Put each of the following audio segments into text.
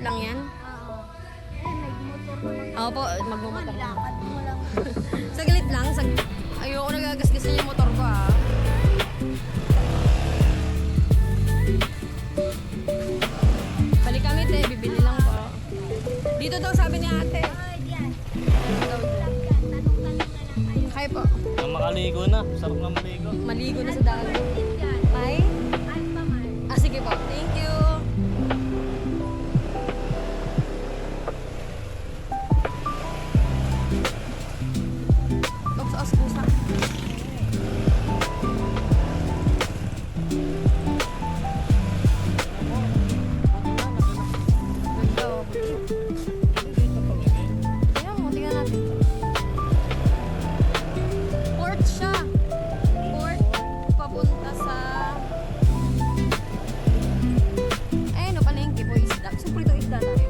lang yan? Oo. May motor naman. Oo po, magmumotor. Lakad mo lang. Saglit lang. Ayoko nagagasgasan yung motor ko ah. Balik kami te, bibili lang po. Dito daw sabi ni ate. Ay, diyan. Dito daw dyan. Tanong-tanong na lang kayo. Kaya po, Nang makaligo na. Sarap na maligo. maligo na sa dagat. Din dyan. Ay? Alpha Mart. Ah, sige po. Thank you. Oops, oskusa. Ganda oh. Tingnan mo, tingnan natin. Port siya. Port papunta sa... Ayun o, palengke po, isda. Gusto ko ito isda tayo.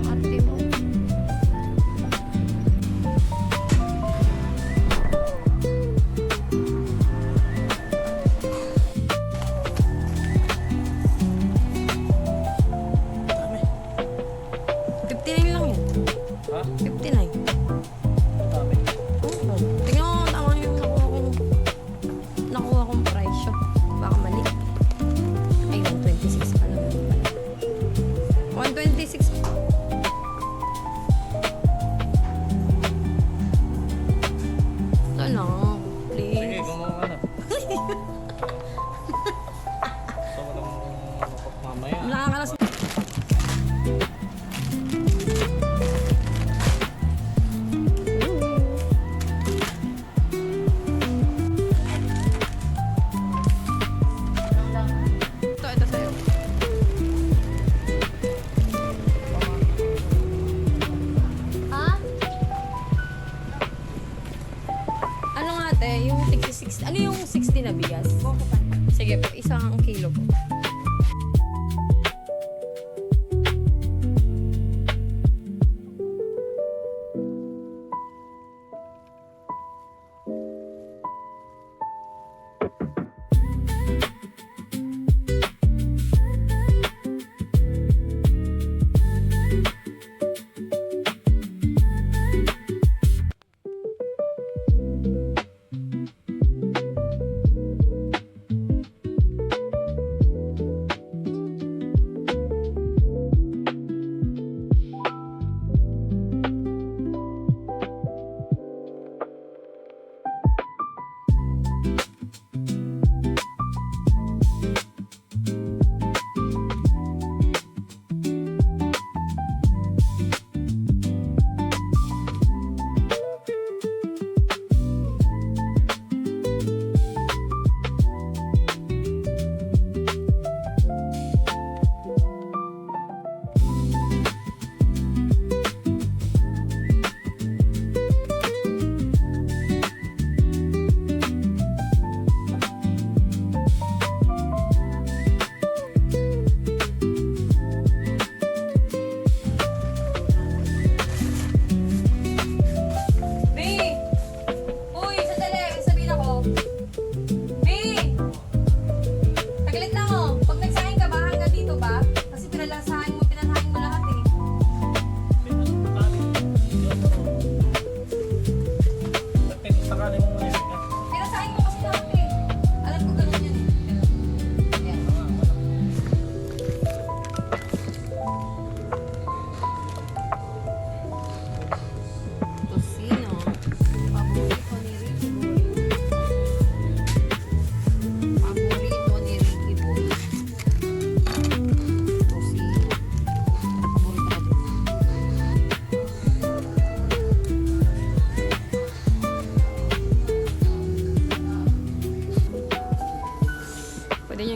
Ate mo. Dami. 59 lang yun. Ha? 59. Dami. Oo. Tingnan mo, tama yung nakuha kong price. Baka mali. Ay, 126 pa lang. 126. Ito lang. Sige, Please. gumawa ka na. Gusto ko lang mamaya. Nakakalas. Ito sa'yo. Ha? Ano nga ate? Yung 60. Ano yung 60 na bigas? Sige po, isang kilo po.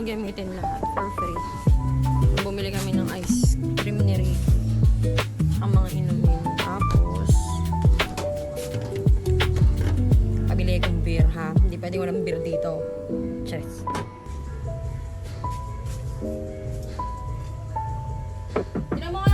gamitin lahat for free. Bumili kami ng ice cream ni Ricky. Ang mga inumin. Tapos, pabili akong beer ha. Hindi pwede walang beer dito. Cheers. Tinan mo